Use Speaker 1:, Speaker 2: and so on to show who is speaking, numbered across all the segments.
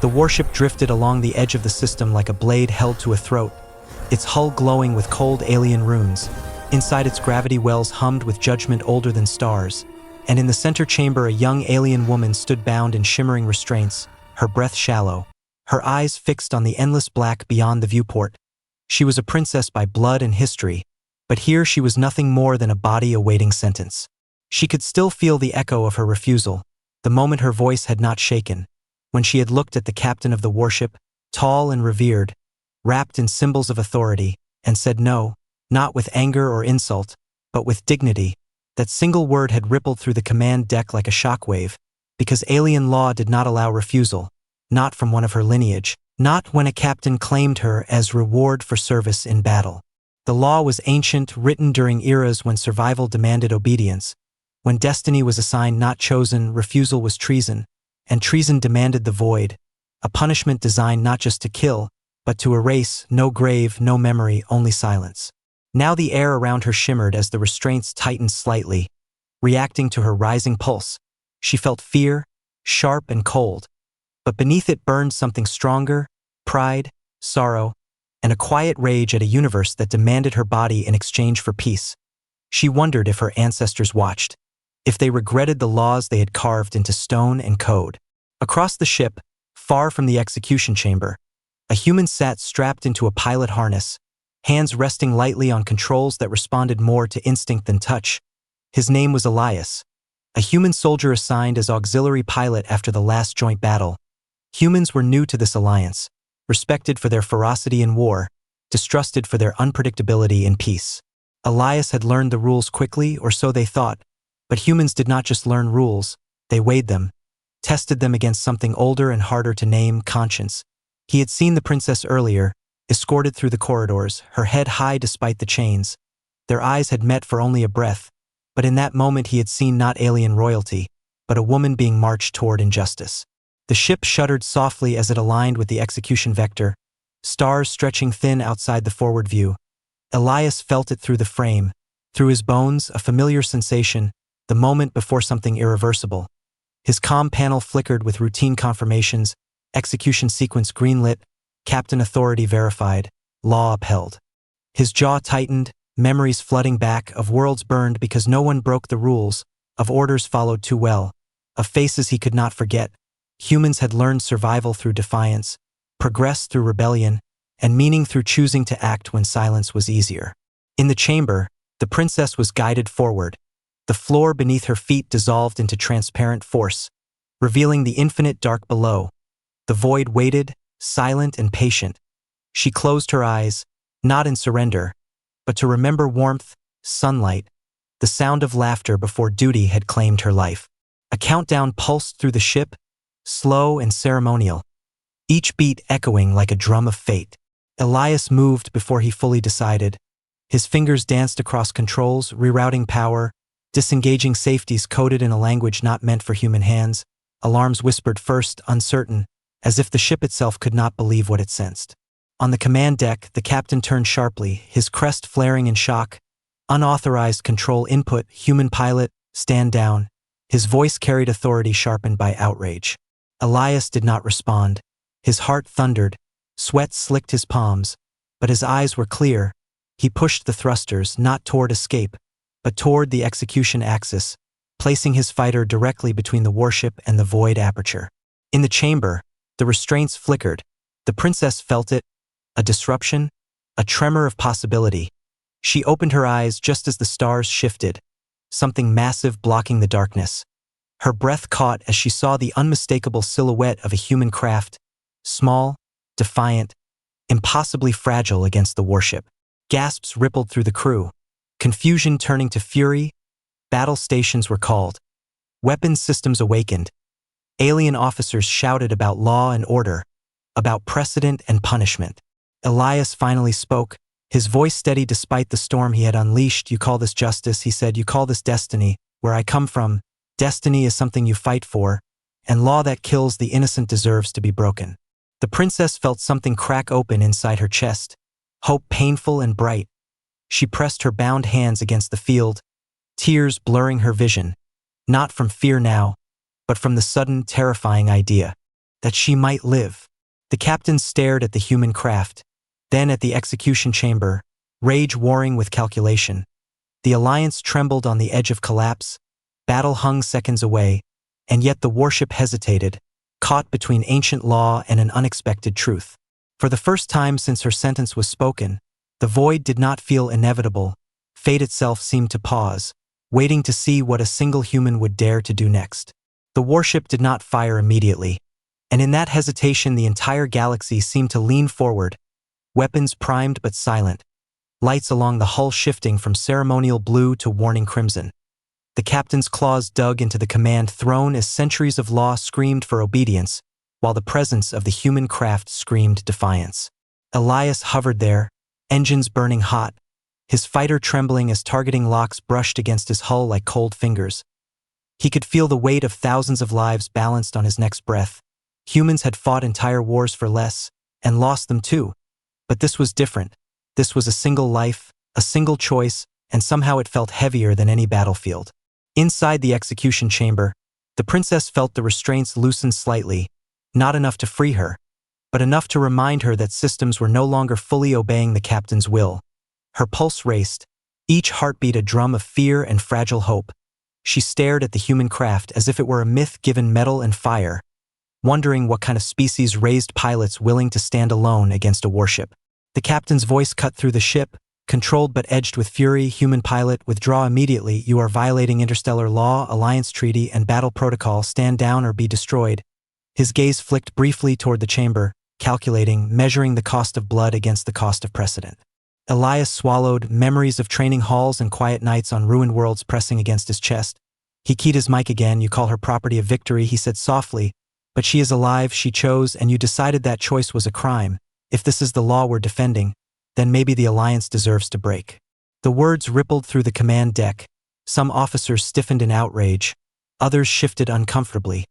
Speaker 1: The warship drifted along the edge of the system like a blade held to a throat, its hull glowing with cold alien runes. Inside its gravity wells hummed with judgment older than stars, and in the center chamber a young alien woman stood bound in shimmering restraints, her breath shallow, her eyes fixed on the endless black beyond the viewport. She was a princess by blood and history, but here she was nothing more than a body awaiting sentence. She could still feel the echo of her refusal, the moment her voice had not shaken, when she had looked at the captain of the warship, tall and revered, wrapped in symbols of authority, and said no, not with anger or insult, but with dignity. That single word had rippled through the command deck like a shockwave, because alien law did not allow refusal, not from one of her lineage, not when a captain claimed her as reward for service in battle. The law was ancient, written during eras when survival demanded obedience, when destiny was assigned not chosen, refusal was treason, and treason demanded the void, a punishment designed not just to kill, but to erase, no grave, no memory, only silence. Now the air around her shimmered as the restraints tightened slightly, reacting to her rising pulse. She felt fear, sharp and cold, but beneath it burned something stronger, pride, sorrow, and a quiet rage at a universe that demanded her body in exchange for peace. She wondered if her ancestors watched, if they regretted the laws they had carved into stone and code. Across the ship, far from the execution chamber, a human sat strapped into a pilot harness, hands resting lightly on controls that responded more to instinct than touch. His name was Elias, a human soldier assigned as auxiliary pilot after the last joint battle. Humans were new to this alliance, respected for their ferocity in war, distrusted for their unpredictability in peace. Elias had learned the rules quickly, or so they thought, but humans did not just learn rules, they weighed them, tested them against something older and harder to name, conscience. He had seen the princess earlier, escorted through the corridors, her head high despite the chains. Their eyes had met for only a breath, but in that moment he had seen not alien royalty, but a woman being marched toward injustice. The ship shuddered softly as it aligned with the execution vector, stars stretching thin outside the forward view. Elias felt it through the frame, through his bones, a familiar sensation, the moment before something irreversible. His comm panel flickered with routine confirmations, execution sequence greenlit, captain authority verified, law upheld. His jaw tightened, memories flooding back, of worlds burned because no one broke the rules, of orders followed too well, of faces he could not forget. Humans had learned survival through defiance, progress through rebellion, and meaning through choosing to act when silence was easier. In the chamber, the princess was guided forward. The floor beneath her feet dissolved into transparent force, revealing the infinite dark below. The void waited, silent and patient. She closed her eyes, not in surrender, but to remember warmth, sunlight, the sound of laughter before duty had claimed her life. A countdown pulsed through the ship, slow and ceremonial, each beat echoing like a drum of fate. Elias moved before he fully decided. His fingers danced across controls, rerouting power, disengaging safeties coded in a language not meant for human hands. Alarms whispered first, uncertain, as if the ship itself could not believe what it sensed. On the command deck, the captain turned sharply, his crest flaring in shock. Unauthorized control input, human pilot, stand down. His voice carried authority sharpened by outrage. Elias did not respond. His heart thundered, sweat slicked his palms, but his eyes were clear. He pushed the thrusters, not toward escape, but toward the execution axis, placing his fighter directly between the warship and the void aperture. In the chamber, the restraints flickered. The princess felt it, a disruption, a tremor of possibility. She opened her eyes just as the stars shifted, something massive blocking the darkness. Her breath caught as she saw the unmistakable silhouette of a human craft, small, defiant, impossibly fragile against the warship. Gasps rippled through the crew, confusion turning to fury. Battle stations were called. Weapons systems awakened. Alien officers shouted about law and order, about precedent and punishment. Elias finally spoke, his voice steady despite the storm he had unleashed. You call this justice, he said. You call this destiny. Where I come from, destiny is something you fight for, and law that kills the innocent deserves to be broken. The princess felt something crack open inside her chest, hope painful and bright. She pressed her bound hands against the field, tears blurring her vision, not from fear now, but from the sudden, terrifying idea. that she might live. The captain stared at the human craft, then at the execution chamber, rage warring with calculation. The Alliance trembled on the edge of collapse, battle hung seconds away, and yet the warship hesitated, caught between ancient law and an unexpected truth. For the first time since her sentence was spoken, the void did not feel inevitable. Fate itself seemed to pause, waiting to see what a single human would dare to do next. The warship did not fire immediately, and in that hesitation the entire galaxy seemed to lean forward, weapons primed but silent, lights along the hull shifting from ceremonial blue to warning crimson. The captain's claws dug into the command throne as centuries of law screamed for obedience, while the presence of the human craft screamed defiance. Elias hovered there, engines burning hot, his fighter trembling as targeting locks brushed against his hull like cold fingers. He could feel the weight of thousands of lives balanced on his next breath. Humans had fought entire wars for less, and lost them too. But this was different. This was a single life, a single choice, and somehow it felt heavier than any battlefield. Inside the execution chamber, the princess felt the restraints loosen slightly, not enough to free her, but enough to remind her that systems were no longer fully obeying the captain's will. Her pulse raced, each heartbeat a drum of fear and fragile hope. She stared at the human craft as if it were a myth given metal and fire, wondering what kind of species raised pilots willing to stand alone against a warship. The captain's voice cut through the ship, controlled but edged with fury. Human pilot, withdraw immediately. You are violating interstellar law, alliance treaty, and battle protocol. Stand down or be destroyed. His gaze flicked briefly toward the chamber, calculating, measuring the cost of blood against the cost of precedent. Elias swallowed, memories of training halls and quiet nights on ruined worlds pressing against his chest. He keyed his mic again. You call her property of victory, he said softly, but she is alive, she chose, and you decided that choice was a crime. If this is the law we're defending, then maybe the Alliance deserves to break. The words rippled through the command deck. Some officers stiffened in outrage, others shifted uncomfortably,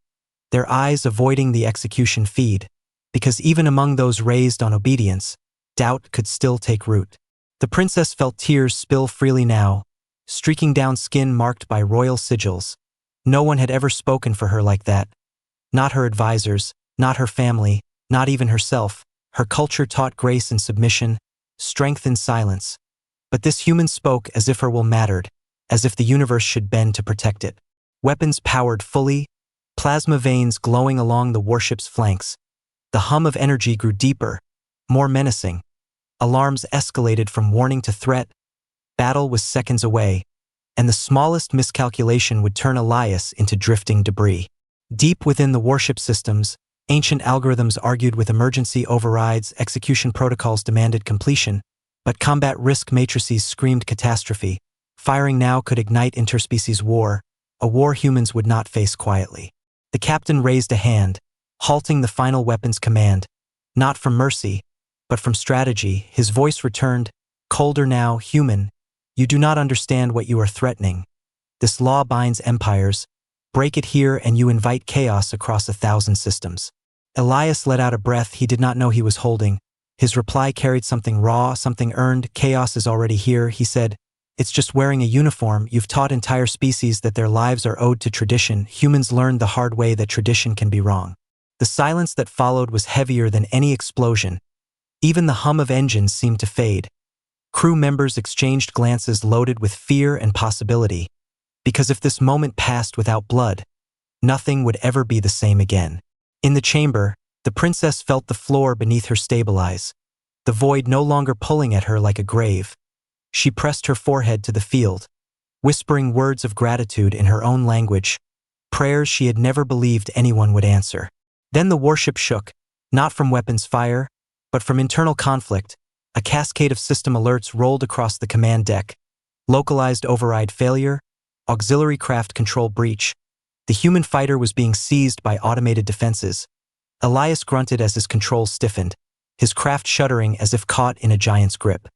Speaker 1: their eyes avoiding the execution feed, because even among those raised on obedience, doubt could still take root. The princess felt tears spill freely now, streaking down skin marked by royal sigils. No one had ever spoken for her like that. Not her advisors, not her family, not even herself. Her culture taught grace and submission, strength in silence. But this human spoke as if her will mattered, as if the universe should bend to protect it. Weapons powered fully, plasma veins glowing along the warship's flanks. The hum of energy grew deeper, more menacing. Alarms escalated from warning to threat. Battle was seconds away, and the smallest miscalculation would turn Elias into drifting debris. Deep within the warship systems, ancient algorithms argued with emergency overrides, execution protocols demanded completion, but combat risk matrices screamed catastrophe. Firing now could ignite interspecies war, a war humans would not face quietly. The captain raised a hand, halting the final weapons command, not from mercy, but from strategy. His voice returned, colder now, human. You do not understand what you are threatening. This law binds empires. Break it here and you invite chaos across 1,000 systems. Elias let out a breath he did not know he was holding. His reply carried something raw, something earned. Chaos is already here, he said. It's just wearing a uniform. You've taught entire species that their lives are owed to tradition. Humans learned the hard way that tradition can be wrong. The silence that followed was heavier than any explosion. Even the hum of engines seemed to fade. Crew members exchanged glances loaded with fear and possibility, because if this moment passed without blood, nothing would ever be the same again. In the chamber, the princess felt the floor beneath her stabilize, the void no longer pulling at her like a grave. She pressed her forehead to the field, whispering words of gratitude in her own language, prayers she had never believed anyone would answer. Then the warship shook, not from weapons fire, but from internal conflict. A cascade of system alerts rolled across the command deck. Localized override failure, auxiliary craft control breach. The human fighter was being seized by automated defenses. Elias grunted as his controls stiffened, his craft shuddering as if caught in a giant's grip.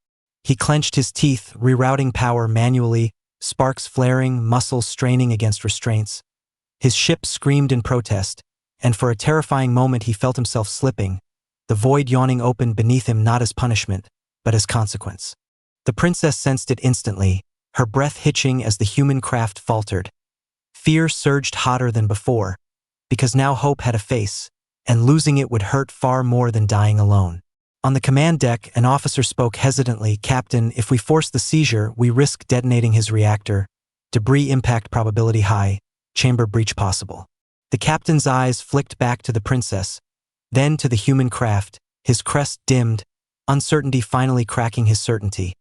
Speaker 1: He clenched his teeth, rerouting power manually, sparks flaring, muscles straining against restraints. His ship screamed in protest, and for a terrifying moment he felt himself slipping, the void yawning open beneath him not as punishment, but as consequence. The princess sensed it instantly, her breath hitching as the human craft faltered. Fear surged hotter than before, because now hope had a face, and losing it would hurt far more than dying alone. On the command deck, an officer spoke hesitantly, "Captain, if we force the seizure, we risk detonating his reactor. Debris impact probability high, chamber breach possible." The captain's eyes flicked back to the princess, then to the human craft, his crest dimmed, uncertainty finally cracking his certainty.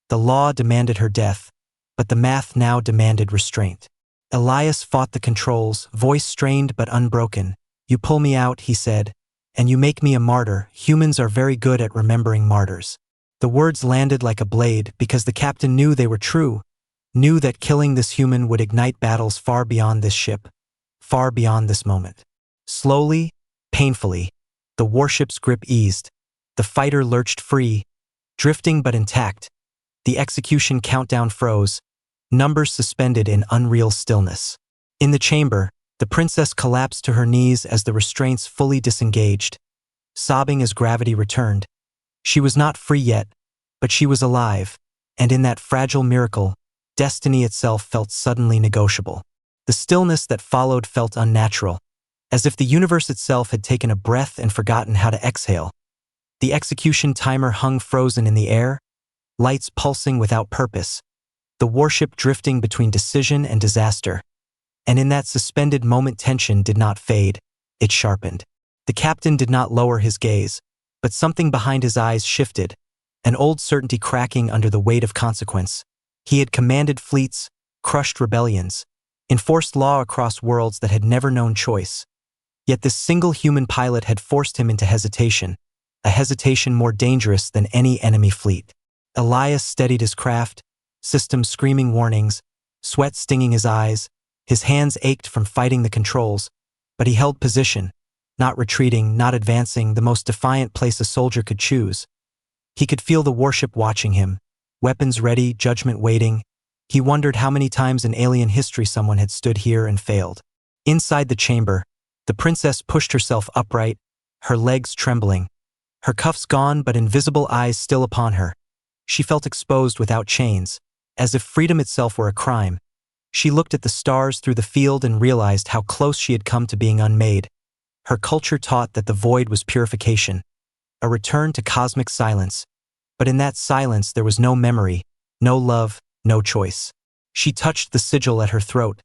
Speaker 1: The law demanded her death, but the math now demanded restraint. Elias fought the controls, voice strained but unbroken. "You pull me out," he said, "and you make me a martyr. Humans are very good at remembering martyrs." The words landed like a blade because the captain knew they were true, knew that killing this human would ignite battles far beyond this ship, far beyond this moment. Slowly, painfully, the warship's grip eased. The fighter lurched free, drifting but intact. The execution countdown froze, numbers suspended in unreal stillness. In the chamber, the princess collapsed to her knees as the restraints fully disengaged, sobbing as gravity returned. She was not free yet, but she was alive, and in that fragile miracle, destiny itself felt suddenly negotiable. The stillness that followed felt unnatural, as if the universe itself had taken a breath and forgotten how to exhale. The execution timer hung frozen in the air, lights pulsing without purpose, the warship drifting between decision and disaster. And in that suspended moment, tension did not fade, it sharpened. The captain did not lower his gaze, but something behind his eyes shifted, an old certainty cracking under the weight of consequence. He had commanded fleets, crushed rebellions, enforced law across worlds that had never known choice. Yet this single human pilot had forced him into hesitation, a hesitation more dangerous than any enemy fleet. Elias steadied his craft, systems screaming warnings, sweat stinging his eyes. His hands ached from fighting the controls, but he held position, not retreating, not advancing, the most defiant place a soldier could choose. He could feel the warship watching him, weapons ready, judgment waiting. He wondered how many times in alien history someone had stood here and failed. Inside the chamber, the princess pushed herself upright, her legs trembling, her cuffs gone but invisible eyes still upon her. She felt exposed without chains, as if freedom itself were a crime. She looked at the stars through the field and realized how close she had come to being unmade. Her culture taught that the void was purification, a return to cosmic silence. But in that silence there was no memory, no love, no choice. She touched the sigil at her throat,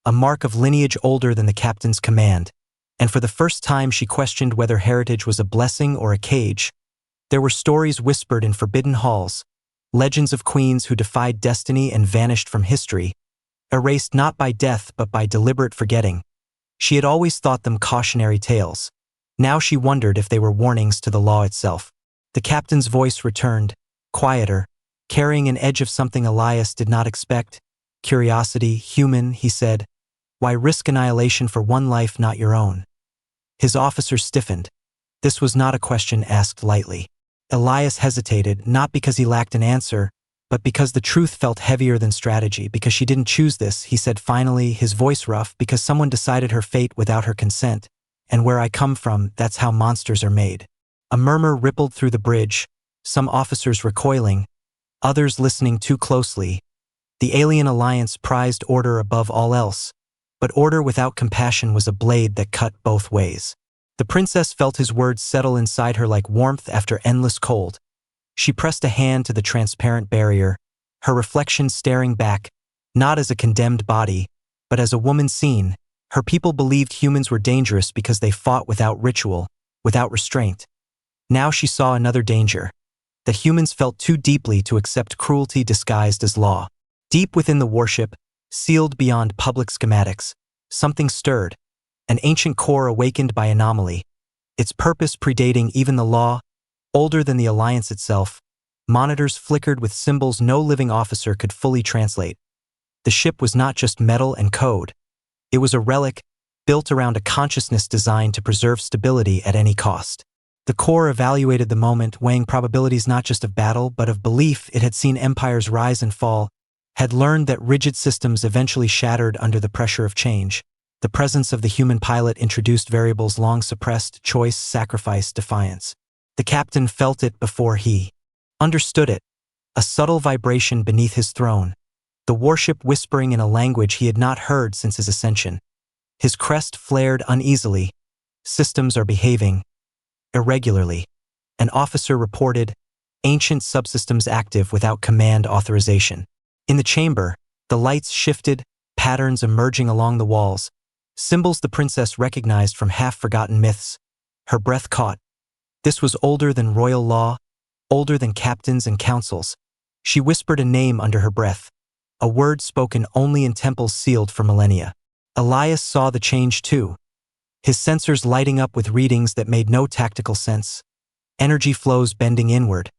Speaker 1: a mark of lineage older than the captain's command, and for the first time she questioned whether heritage was a blessing or a cage. There were stories whispered in forbidden halls, legends of queens who defied destiny and vanished from history, erased not by death but by deliberate forgetting. She had always thought them cautionary tales. Now she wondered if they were warnings to the law itself. The captain's voice returned, quieter, carrying an edge of something Elias did not expect. "Curiosity, human," he said. "Why risk annihilation for one life not your own?" His officer stiffened. This was not a question asked lightly. Elias hesitated, not because he lacked an answer, but because the truth felt heavier than strategy. "Because she didn't choose this," he said finally, his voice rough, "because someone decided her fate without her consent. And where I come from, that's how monsters are made." A murmur rippled through the bridge, some officers recoiling, others listening too closely. The alien alliance prized order above all else, but order without compassion was a blade that cut both ways. The princess felt his words settle inside her like warmth after endless cold. She pressed a hand to the transparent barrier, her reflection staring back, not as a condemned body, but as a woman seen. Her people believed humans were dangerous because they fought without ritual, without restraint. Now she saw another danger, that humans felt too deeply to accept cruelty disguised as law. Deep within the warship, sealed beyond public schematics, something stirred, an ancient core awakened by anomaly, its purpose predating even the law, older than the alliance itself. Monitors flickered with symbols no living officer could fully translate. The ship was not just metal and code. It was a relic, built around a consciousness designed to preserve stability at any cost. The core evaluated the moment, weighing probabilities not just of battle but of belief. It had seen empires rise and fall, had learned that rigid systems eventually shattered under the pressure of change. The presence of the human pilot introduced variables long suppressed: choice, sacrifice, defiance. The captain felt it before he understood it, a subtle vibration beneath his throne, the warship whispering in a language he had not heard since his ascension. His crest flared uneasily, Systems are behaving irregularly. An officer reported, ancient subsystems active without command authorization. In the chamber, the lights shifted, patterns emerging along the walls, symbols the princess recognized from half-forgotten myths. Her breath caught. This was older than royal law, older than captains and councils. She whispered a name under her breath, a word spoken only in temples sealed for millennia. Elias saw the change too, his sensors lighting up with readings that made no tactical sense. Energy flows bending inward,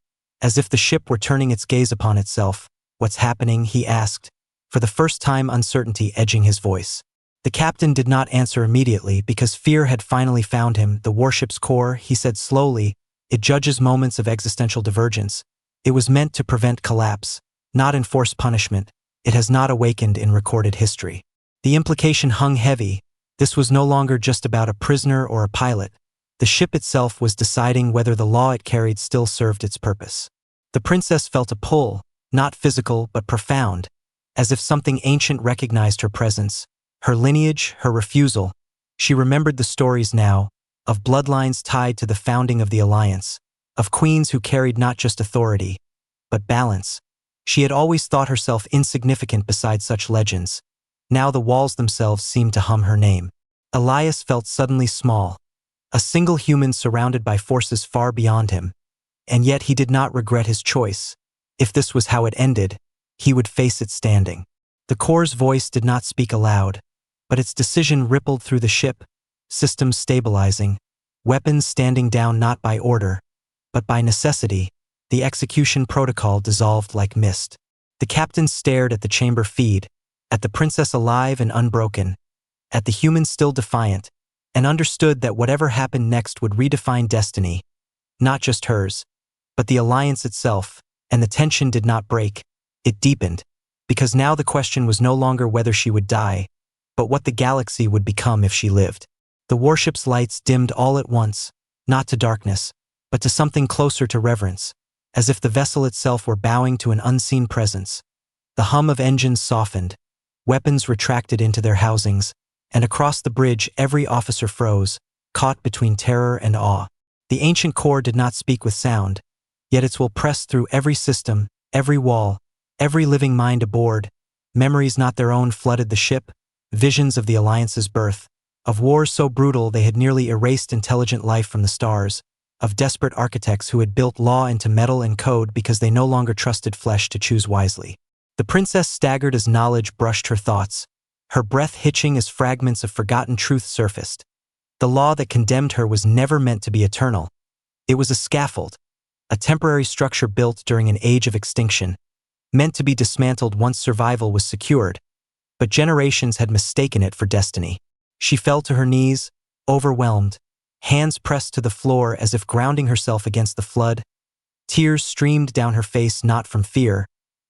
Speaker 1: as if the ship were turning its gaze upon itself. What's happening? He asked, for the first time uncertainty edging his voice. The captain did not answer immediately because fear had finally found him. The warship's core, he said slowly, it judges moments of existential divergence. It was meant to prevent collapse, not enforce punishment. It has not awakened in recorded history. The implication hung heavy. This was no longer just about a prisoner or a pilot. The ship itself was deciding whether the law it carried still served its purpose. The princess felt a pull, not physical but profound, as if something ancient recognized her presence, her lineage, her refusal. She remembered the stories now, of bloodlines tied to the founding of the Alliance, of queens who carried not just authority, but balance. She had always thought herself insignificant beside such legends. Now the walls themselves seemed to hum her name. Elias felt suddenly small, a single human surrounded by forces far beyond him. And yet he did not regret his choice. If this was how it ended, he would face it standing. The core's voice did not speak aloud, but its decision rippled through the ship, systems stabilizing, weapons standing down not by order, but by necessity. The execution protocol dissolved like mist. The captain stared at the chamber feed, at the princess alive and unbroken, at the human still defiant, and understood that whatever happened next would redefine destiny, not just hers, but the Alliance itself. And the tension did not break, it deepened, because now the question was no longer whether she would die, but what the galaxy would become if she lived. The warship's lights dimmed all at once, not to darkness, but to something closer to reverence, as if the vessel itself were bowing to an unseen presence. The hum of engines softened, weapons retracted into their housings, and across the bridge every officer froze, caught between terror and awe. The ancient core did not speak with sound, yet its will pressed through every system, every wall, every living mind aboard. Memories not their own flooded the ship, visions of the Alliance's birth, of wars so brutal they had nearly erased intelligent life from the stars, of desperate architects who had built law into metal and code because they no longer trusted flesh to choose wisely. The princess staggered as knowledge brushed her thoughts, her breath hitching as fragments of forgotten truth surfaced. The law that condemned her was never meant to be eternal. It was a scaffold, a temporary structure built during an age of extinction, meant to be dismantled once survival was secured, but generations had mistaken it for destiny. She fell to her knees, overwhelmed, hands pressed to the floor as if grounding herself against the flood. Tears streamed down her face not from fear,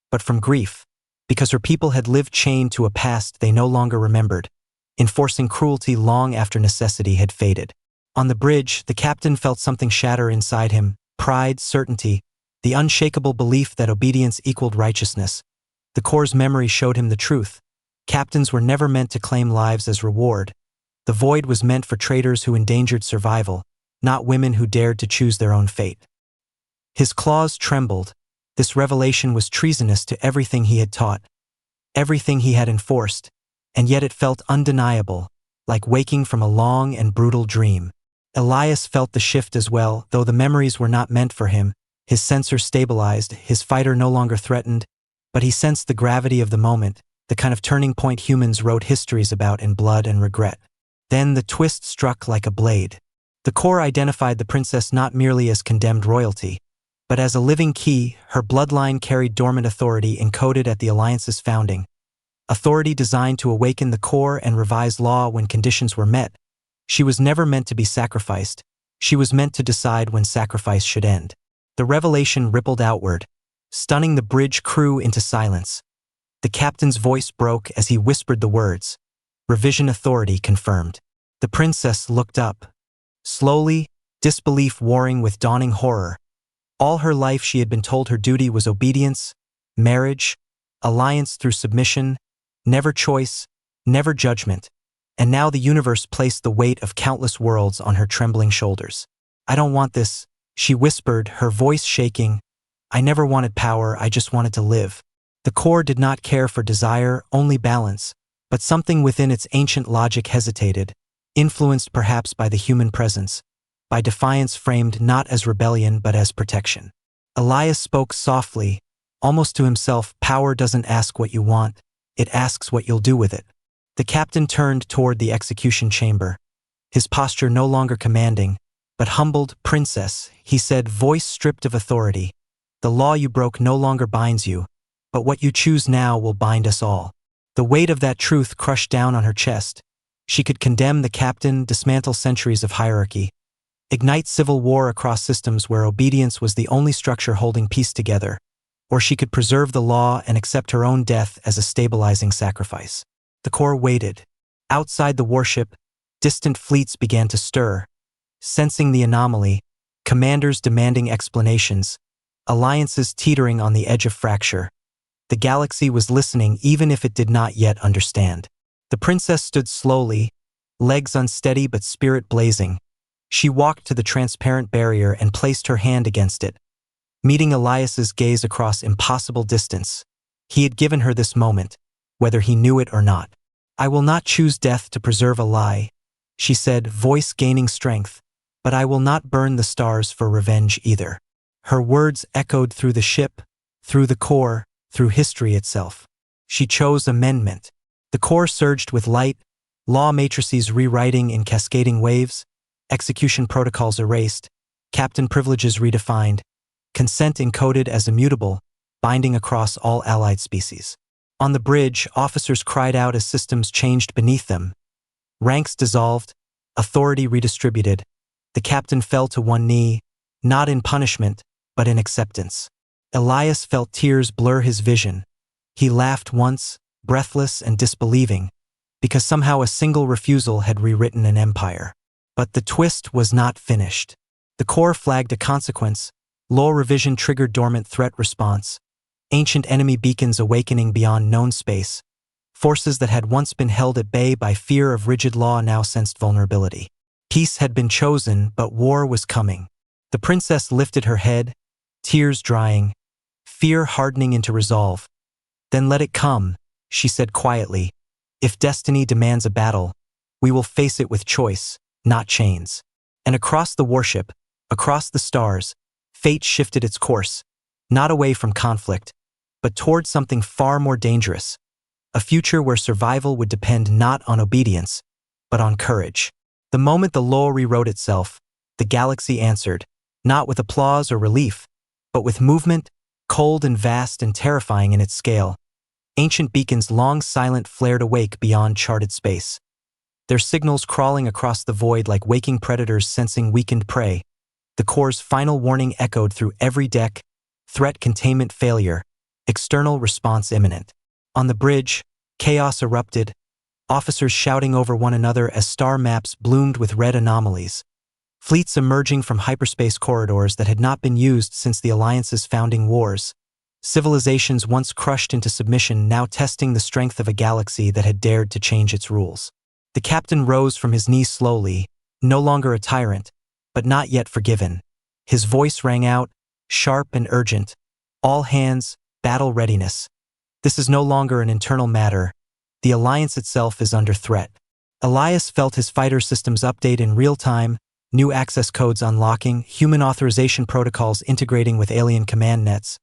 Speaker 1: but from grief, because her people had lived chained to a past they no longer remembered, enforcing cruelty long after necessity had faded. On the bridge, the captain felt something shatter inside him, pride, certainty, the unshakable belief that obedience equaled righteousness. The core's memory showed him the truth. Captains were never meant to claim lives as reward. The void was meant for traitors who endangered survival, not women who dared to choose their own fate. His claws trembled. This revelation was treasonous to everything he had taught, everything he had enforced, and yet it felt undeniable, like waking from a long and brutal dream. Elias felt the shift as well, though the memories were not meant for him. His sensor stabilized, his fighter no longer threatened, but he sensed the gravity of the moment, the kind of turning point humans wrote histories about in blood and regret. Then the twist struck like a blade. The core identified the princess not merely as condemned royalty, but as a living key. Her bloodline carried dormant authority encoded at the Alliance's founding. Authority designed to awaken the core and revise law when conditions were met. She was never meant to be sacrificed. She was meant to decide when sacrifice should end. The revelation rippled outward, stunning the bridge crew into silence. The captain's voice broke as he whispered the words, "Revision authority confirmed." The princess looked up. Slowly, disbelief warring with dawning horror. All her life she had been told her duty was obedience, marriage, alliance through submission, never choice, never judgment. and now the universe placed the weight of countless worlds on her trembling shoulders. "I don't want this," she whispered, her voice shaking. "I never wanted power, I just wanted to live." The core did not care for desire, only balance, but something within its ancient logic hesitated, influenced perhaps by the human presence, by defiance framed not as rebellion but as protection. Elias spoke softly, almost to himself. "Power doesn't ask what you want, it asks what you'll do with it." The captain turned toward the execution chamber, his posture no longer commanding, but humbled. "Princess," he said, voice stripped of authority, "the law you broke no longer binds you, but what you choose now will bind us all." The weight of that truth crushed down on her chest. She could condemn the captain, dismantle centuries of hierarchy, ignite civil war across systems where obedience was the only structure holding peace together, or she could preserve the law and accept her own death as a stabilizing sacrifice. The core waited. Outside the warship, distant fleets began to stir. Sensing the anomaly, commanders demanding explanations, alliances teetering on the edge of fracture. The galaxy was listening even if it did not yet understand. The princess stood slowly, legs unsteady but spirit blazing. She walked to the transparent barrier and placed her hand against it, meeting Elias's gaze across impossible distance. He had given her this moment, whether he knew it or not. "I will not choose death to preserve a lie," she said, voice gaining strength, "but I will not burn the stars for revenge either." Her words echoed through the ship, through the core, through history itself. She chose amendment. The core surged with light, law matrices rewriting in cascading waves, execution protocols erased, captain privileges redefined, consent encoded as immutable, binding across all allied species. On the bridge, officers cried out as systems changed beneath them. Ranks dissolved, authority redistributed. The captain fell to one knee, not in punishment, but in acceptance. Elias felt tears blur his vision. He laughed once, breathless and disbelieving, because somehow a single refusal had rewritten an empire. But the twist was not finished. The core flagged a consequence. Law revision triggered dormant threat response. Ancient enemy beacons awakening beyond known space. Forces that had once been held at bay by fear of rigid law now sensed vulnerability. Peace had been chosen, but war was coming. The princess lifted her head, tears drying, fear hardening into resolve. "Then let it come," she said quietly. "If destiny demands a battle, we will face it with choice, not chains." And across the warship, across the stars, fate shifted its course, not away from conflict, but toward something far more dangerous, a future where survival would depend not on obedience, but on courage. The moment the law rewrote itself, the galaxy answered, not with applause or relief, but with movement, cold and vast and terrifying in its scale. Ancient beacons long silent flared awake beyond charted space, their signals crawling across the void like waking predators sensing weakened prey. The core's final warning echoed through every deck: threat containment failure, external response imminent. On the bridge, chaos erupted, officers shouting over one another as star maps bloomed with red anomalies. Fleets emerging from hyperspace corridors that had not been used since the Alliance's founding wars. Civilizations once crushed into submission now testing the strength of a galaxy that had dared to change its rules. The captain rose from his knees slowly, no longer a tyrant, but not yet forgiven. His voice rang out, sharp and urgent. "All hands, battle readiness. This is no longer an internal matter. The Alliance itself is under threat." Elias felt his fighter systems update in real time, new access codes unlocking, human authorization protocols integrating with alien command nets.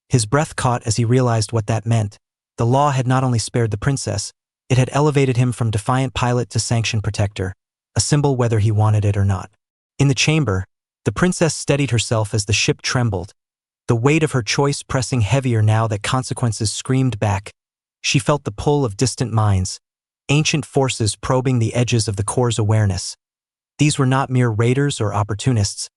Speaker 1: His breath caught as he realized what that meant. The law had not only spared the princess, it had elevated him from defiant pilot to sanctioned protector, a symbol whether he wanted it or not. In the chamber, the princess steadied herself as the ship trembled, the weight of her choice pressing heavier now that consequences screamed back. She felt the pull of distant minds, ancient forces probing the edges of the core's awareness. These were not mere raiders or opportunists.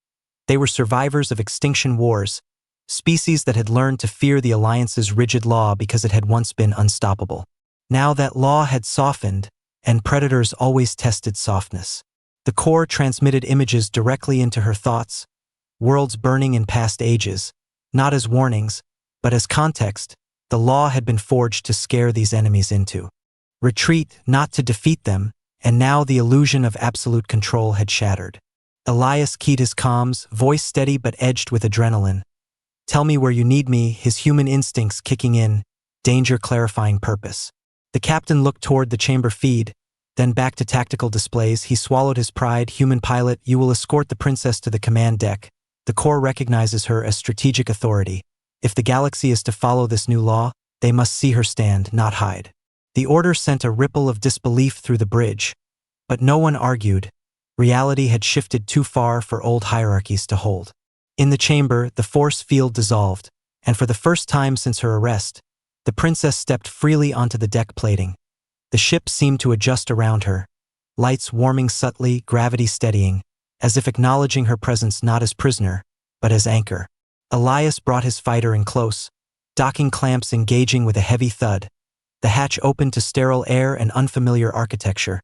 Speaker 1: They were survivors of extinction wars, species that had learned to fear the Alliance's rigid law because it had once been unstoppable. Now that law had softened, and predators always tested softness. The core transmitted images directly into her thoughts, worlds burning in past ages, not as warnings, but as context. The law had been forged to scare these enemies into retreat, not to defeat them, and now the illusion of absolute control had shattered. Elias keyed his comms, voice steady but edged with adrenaline. "Tell me where you need me," his human instincts kicking in, danger clarifying purpose. The captain looked toward the chamber feed, then back to tactical displays. He swallowed his pride. "Human pilot, you will escort the princess to the command deck. The Corps recognizes her as strategic authority. If the galaxy is to follow this new law, they must see her stand, not hide." The order sent a ripple of disbelief through the bridge, but no one argued. Reality had shifted too far for old hierarchies to hold. In the chamber, the force field dissolved, and for the first time since her arrest, the princess stepped freely onto the deck plating. The ship seemed to adjust around her, lights warming subtly, gravity steadying, as if acknowledging her presence not as prisoner, but as anchor. Elias brought his fighter in close, docking clamps engaging with a heavy thud. The hatch opened to sterile air and unfamiliar architecture.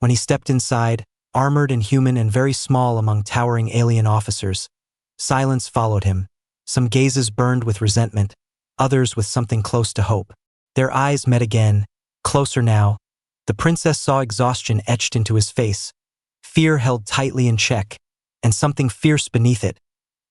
Speaker 1: When he stepped inside, armored and human and very small among towering alien officers, silence followed him. Some gazes burned with resentment, others with something close to hope. Their eyes met again, closer now. The princess saw exhaustion etched into his face, fear held tightly in check, and something fierce beneath it.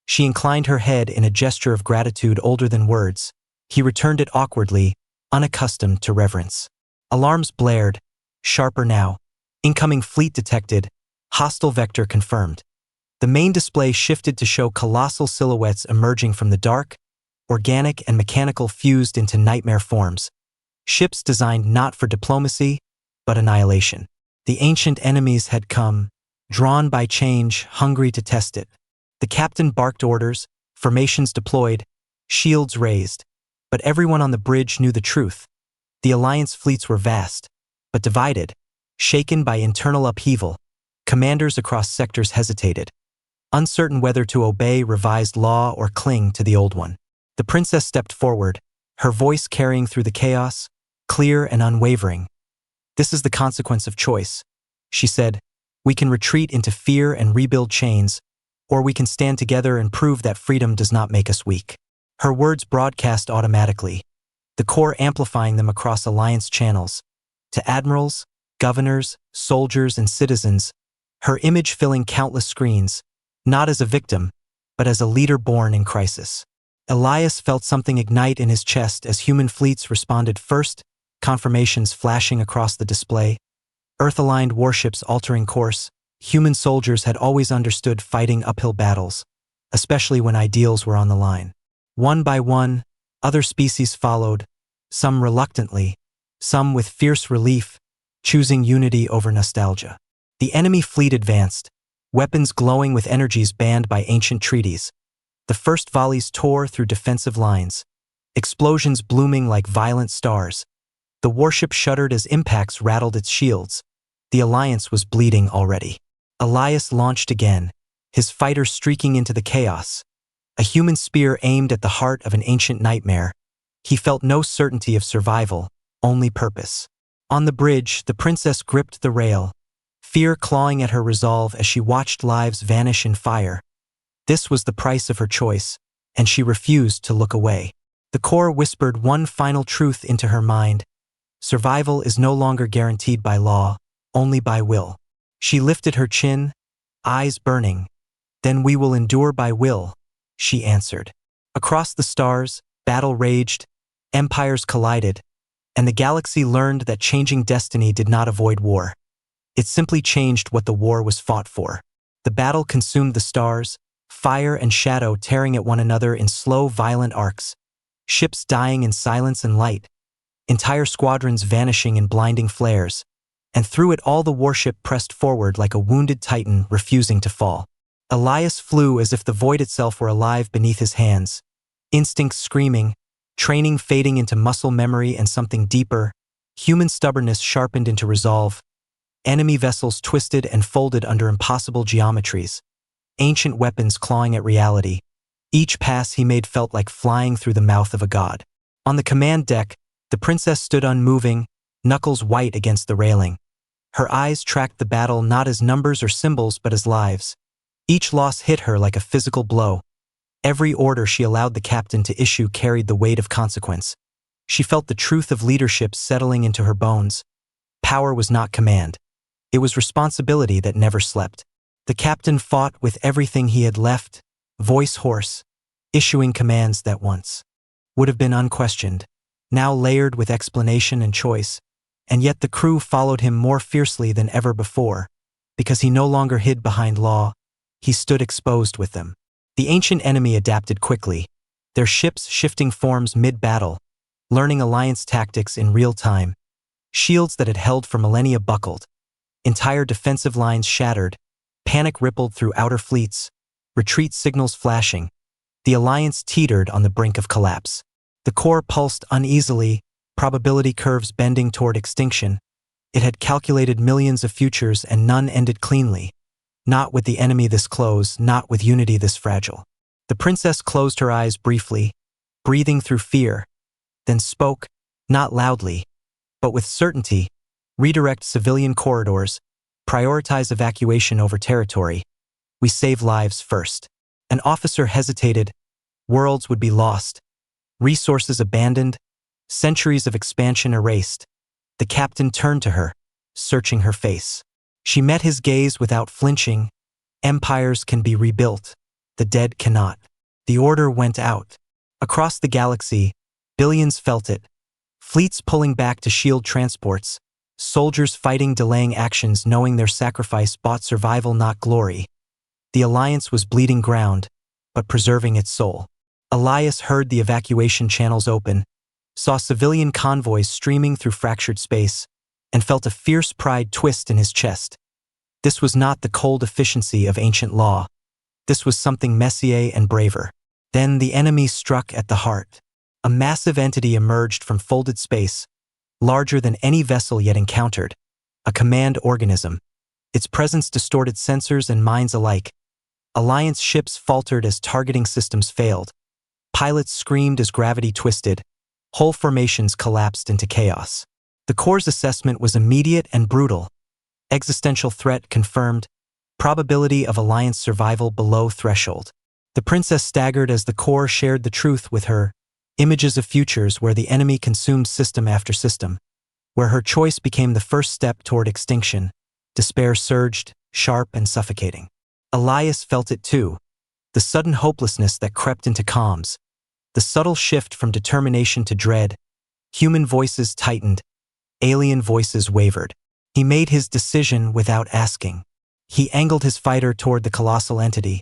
Speaker 1: She inclined her head in a gesture of gratitude older than words. He returned it awkwardly, unaccustomed to reverence. Alarms blared, sharper now. Incoming fleet detected, hostile vector confirmed. The main display shifted to show colossal silhouettes emerging from the dark, organic and mechanical fused into nightmare forms. Ships designed not for diplomacy, but annihilation. The ancient enemies had come, drawn by change, hungry to test it. The captain barked orders, formations deployed, shields raised. But everyone on the bridge knew the truth. The Alliance fleets were vast, but divided, shaken by internal upheaval. Commanders across sectors hesitated, uncertain whether to obey revised law or cling to the old one. The princess stepped forward, her voice carrying through the chaos, clear and unwavering. "This is the consequence of choice," she said. "We can retreat into fear and rebuild chains, or we can stand together and prove that freedom does not make us weak." Her words broadcast automatically, the Corps amplifying them across Alliance channels. To admirals, governors, soldiers, and citizens, her image filling countless screens, not as a victim, but as a leader born in crisis. Elias felt something ignite in his chest as human fleets responded first, confirmations flashing across the display. Earth-aligned warships altering course. Human soldiers had always understood fighting uphill battles, especially when ideals were on the line. One by one, other species followed, some reluctantly, some with fierce relief, choosing unity over nostalgia. The enemy fleet advanced, weapons glowing with energies banned by ancient treaties. The first volleys tore through defensive lines, explosions blooming like violent stars. The warship shuddered as impacts rattled its shields. The Alliance was bleeding already. Elias launched again, his fighter streaking into the chaos. A human spear aimed at the heart of an ancient nightmare. He felt no certainty of survival, only purpose. On the bridge, the princess gripped the rail, fear clawing at her resolve as she watched lives vanish in fire. This was the price of her choice, and she refused to look away. The Corps whispered one final truth into her mind. Survival is no longer guaranteed by law, only by will. She lifted her chin, eyes burning. "Then we will endure by will," she answered. Across the stars, battle raged, empires collided, and the galaxy learned that changing destiny did not avoid war. It simply changed what the war was fought for. The battle consumed the stars, fire and shadow tearing at one another in slow, violent arcs, ships dying in silence and light, entire squadrons vanishing in blinding flares, and through it all the warship pressed forward like a wounded titan refusing to fall. Elias flew as if the void itself were alive beneath his hands, instincts screaming, training fading into muscle memory and something deeper, human stubbornness sharpened into resolve, enemy vessels twisted and folded under impossible geometries, ancient weapons clawing at reality. Each pass he made felt like flying through the mouth of a god. On the command deck, the princess stood unmoving, knuckles white against the railing. Her eyes tracked the battle not as numbers or symbols but as lives. Each loss hit her like a physical blow. Every order she allowed the captain to issue carried the weight of consequence. She felt the truth of leadership settling into her bones. Power was not command. It was responsibility that never slept. The captain fought with everything he had left, voice hoarse, issuing commands that once would have been unquestioned, now layered with explanation and choice, and yet the crew followed him more fiercely than ever before, because he no longer hid behind law, he stood exposed with them. The ancient enemy adapted quickly, their ships shifting forms mid-battle, learning alliance tactics in real time. Shields that had held for millennia buckled, entire defensive lines shattered, panic rippled through outer fleets, retreat signals flashing. The alliance teetered on the brink of collapse. The core pulsed uneasily, probability curves bending toward extinction. It had calculated millions of futures and none ended cleanly. Not with the enemy this close, not with unity this fragile. The princess closed her eyes briefly, breathing through fear, then spoke, not loudly, but with certainty. Redirect civilian corridors, prioritize evacuation over territory. We save lives first. An officer hesitated. Worlds would be lost, resources abandoned, centuries of expansion erased. The captain turned to her, searching her face. She met his gaze without flinching. Empires can be rebuilt, the dead cannot. The order went out. Across the galaxy, billions felt it. Fleets pulling back to shield transports, soldiers fighting delaying actions knowing their sacrifice bought survival not glory. The alliance was bleeding ground, but preserving its soul. Elias heard the evacuation channels open, saw civilian convoys streaming through fractured space, and felt a fierce pride twist in his chest. This was not the cold efficiency of ancient law. This was something messier and braver. Then the enemy struck at the heart. A massive entity emerged from folded space, larger than any vessel yet encountered, a command organism. Its presence distorted sensors and minds alike. Alliance ships faltered as targeting systems failed. Pilots screamed as gravity twisted. Whole formations collapsed into chaos. The Corps' assessment was immediate and brutal. Existential threat confirmed. Probability of Alliance survival below threshold. The princess staggered as the Corps shared the truth with her. Images of futures where the enemy consumed system after system. Where her choice became the first step toward extinction. Despair surged, sharp and suffocating. Elias felt it too. The sudden hopelessness that crept into comms. The subtle shift from determination to dread. Human voices tightened. Alien voices wavered. He made his decision without asking. He angled his fighter toward the colossal entity,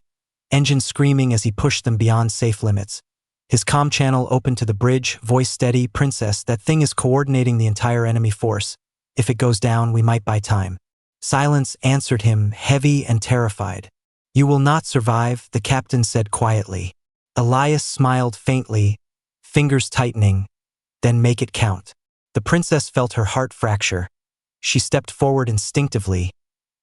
Speaker 1: engines screaming as he pushed them beyond safe limits. His comm channel opened to the bridge, voice steady, "Princess, that thing is coordinating the entire enemy force. If it goes down, we might buy time." Silence answered him, heavy and terrified. "You will not survive," the captain said quietly. Elias smiled faintly, fingers tightening. "Then make it count." The princess felt her heart fracture. She stepped forward instinctively.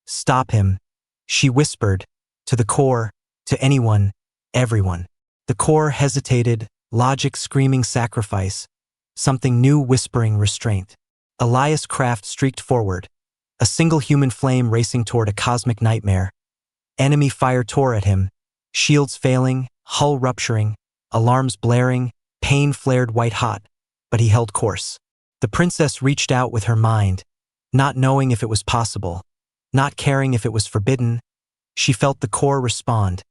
Speaker 1: "Stop him," she whispered, to the Corps, to anyone, everyone. The Corps hesitated, logic screaming sacrifice, something new whispering restraint. Elias' craft streaked forward, a single human flame racing toward a cosmic nightmare. Enemy fire tore at him, shields failing, hull rupturing, alarms blaring, pain flared white-hot, but he held course. The princess reached out with her mind, not knowing if it was possible, not caring if it was forbidden. She felt the Corps respond,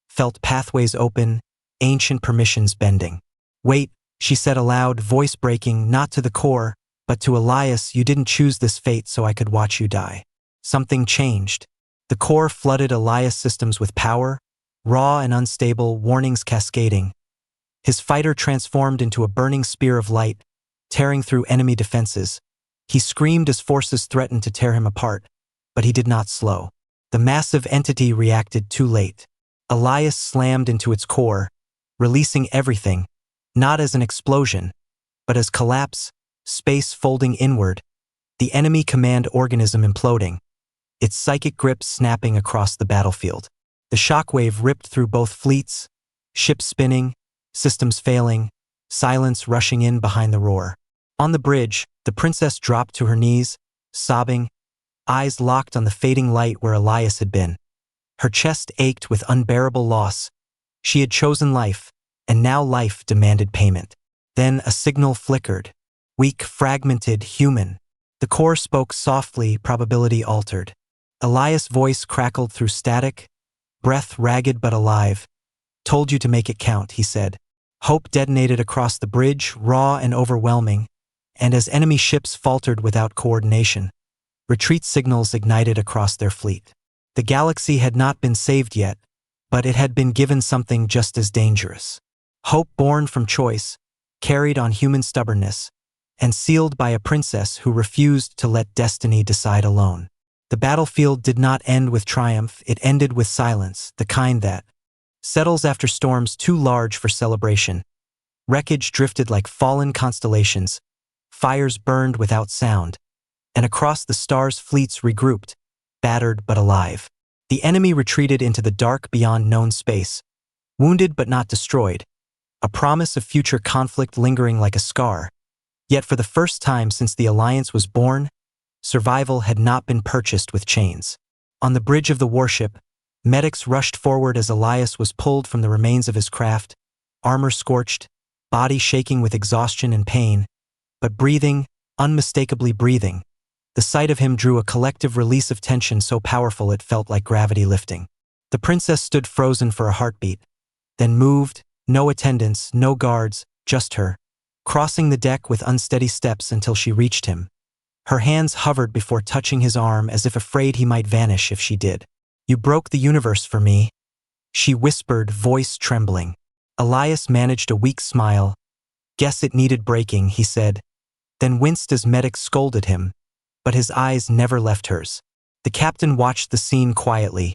Speaker 1: felt pathways open, ancient permissions bending. "Wait," she said aloud, voice breaking, not to the Corps, but to Elias. "You didn't choose this fate so I could watch you die." Something changed. The Corps flooded Elias' systems with power, raw and unstable, warnings cascading. His fighter transformed into a burning spear of light, tearing through enemy defenses. He screamed as forces threatened to tear him apart, but he did not slow. The massive entity reacted too late. Elias slammed into its core, releasing everything, not as an explosion, but as collapse, space folding inward, the enemy command organism imploding, its psychic grip snapping across the battlefield. The shockwave ripped through both fleets, ships spinning, systems failing, silence rushing in behind the roar. On the bridge, the princess dropped to her knees, sobbing, eyes locked on the fading light where Elias had been. Her chest ached with unbearable loss. She had chosen life, and now life demanded payment. Then a signal flickered. Weak, fragmented, human. The core spoke softly, probability altered. Elias' voice crackled through static, breath ragged but alive. Told you to make it count, he said. Hope detonated across the bridge, raw and overwhelming, and as enemy ships faltered without coordination, retreat signals ignited across their fleet. The galaxy had not been saved yet, but it had been given something just as dangerous. Hope born from choice, carried on human stubbornness, and sealed by a princess who refused to let destiny decide alone. The battlefield did not end with triumph, it ended with silence, the kind that settles after storms too large for celebration. Wreckage drifted like fallen constellations, fires burned without sound, and across the stars fleets regrouped, battered but alive. The enemy retreated into the dark beyond known space, wounded but not destroyed, a promise of future conflict lingering like a scar. Yet for the first time since the Alliance was born, survival had not been purchased with chains. On the bridge of the warship, medics rushed forward as Elias was pulled from the remains of his craft, armor scorched, body shaking with exhaustion and pain, but breathing, unmistakably breathing. The sight of him drew a collective release of tension so powerful it felt like gravity lifting. The princess stood frozen for a heartbeat, then moved, no attendants, no guards, just her, crossing the deck with unsteady steps until she reached him. Her hands hovered before touching his arm as if afraid he might vanish if she did. You broke the universe for me, she whispered, voice trembling. Elias managed a weak smile. Guess it needed breaking, he said, then winced as medics scolded him, but his eyes never left hers. The captain watched the scene quietly,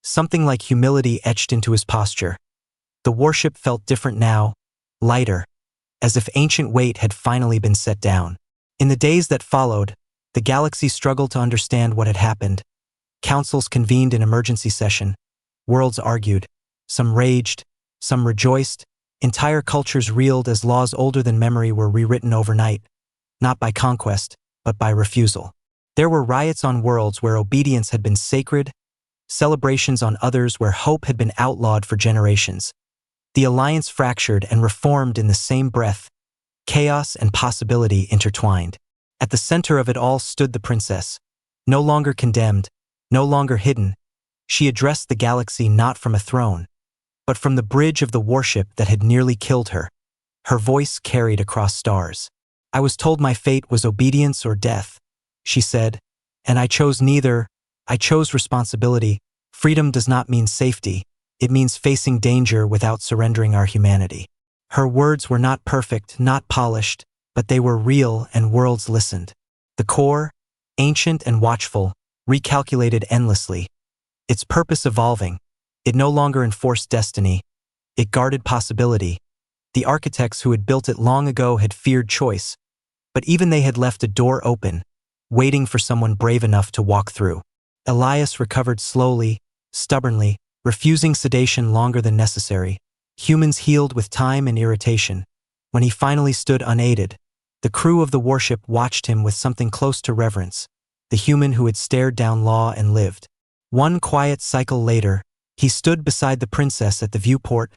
Speaker 1: something like humility etched into his posture. The warship felt different now, lighter, as if ancient weight had finally been set down. In the days that followed, the galaxy struggled to understand what had happened. Councils convened in emergency session. Worlds argued. Some raged, some rejoiced. Entire cultures reeled as laws older than memory were rewritten overnight, not by conquest, but by refusal. There were riots on worlds where obedience had been sacred, celebrations on others where hope had been outlawed for generations. The Alliance fractured and reformed in the same breath, chaos and possibility intertwined. At the center of it all stood the princess, no longer condemned, no longer hidden. She addressed the galaxy not from a throne, but from the bridge of the warship that had nearly killed her. Her voice carried across stars. I was told my fate was obedience or death, she said, and I chose neither. I chose responsibility. Freedom does not mean safety. It means facing danger without surrendering our humanity. Her words were not perfect, not polished, but they were real and worlds listened. The core, ancient and watchful, recalculated endlessly, its purpose evolving. It no longer enforced destiny. It guarded possibility. The architects who had built it long ago had feared choice, but even they had left a door open, waiting for someone brave enough to walk through. Elias recovered slowly, stubbornly, refusing sedation longer than necessary. Humans healed with time and irritation. When he finally stood unaided, the crew of the warship watched him with something close to reverence, the human who had stared down law and lived. One quiet cycle later, he stood beside the princess at the viewport,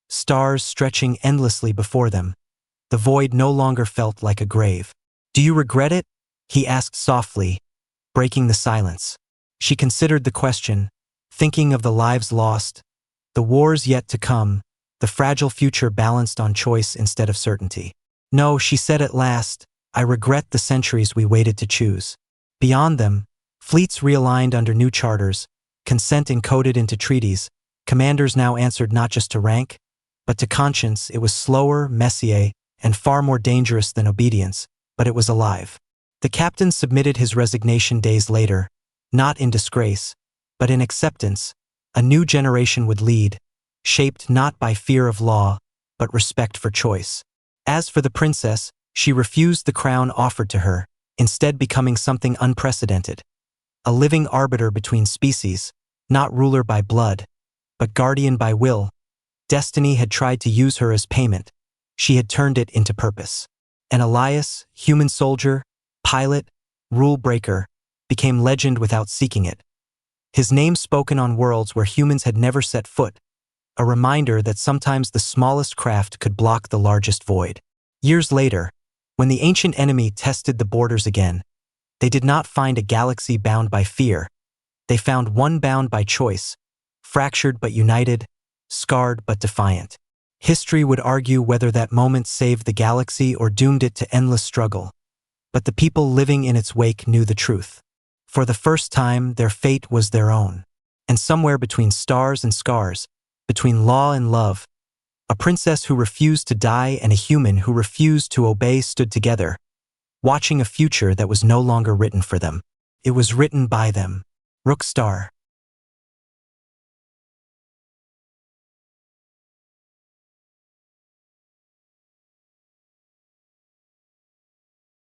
Speaker 1: stars stretching endlessly before them. The void no longer felt like a grave. Do you regret it? He asked softly, breaking the silence. She considered the question, thinking of the lives lost, the wars yet to come, the fragile future balanced on choice instead of certainty. No, she said at last, I regret the centuries we waited to choose. Beyond them, fleets realigned under new charters, consent encoded into treaties. Commanders now answered not just to rank, but to conscience. It was slower, messier, and far more dangerous than obedience, but it was alive. The captain submitted his resignation days later, not in disgrace, but in acceptance. A new generation would lead, shaped not by fear of law, but respect for choice. As for the princess, she refused the crown offered to her, instead becoming something unprecedented. A living arbiter between species, not ruler by blood, but guardian by will. Destiny had tried to use her as payment. She had turned it into purpose. And Elias, human soldier, pilot, rule breaker, became legend without seeking it. His name spoken on worlds where humans had never set foot, a reminder that sometimes the smallest craft could block the largest void. Years later, when the ancient enemy tested the borders again, They did not find a galaxy bound by fear. They found one bound by choice, fractured but united, scarred but defiant. History would argue whether that moment saved the galaxy or doomed it to endless struggle. But the people living in its wake knew the truth. For the first time, their fate was their own. And somewhere between stars and scars, between law and love, a princess who refused to die and a human who refused to obey stood together, watching a future that was no longer written for them. It was written by them. Rookstar.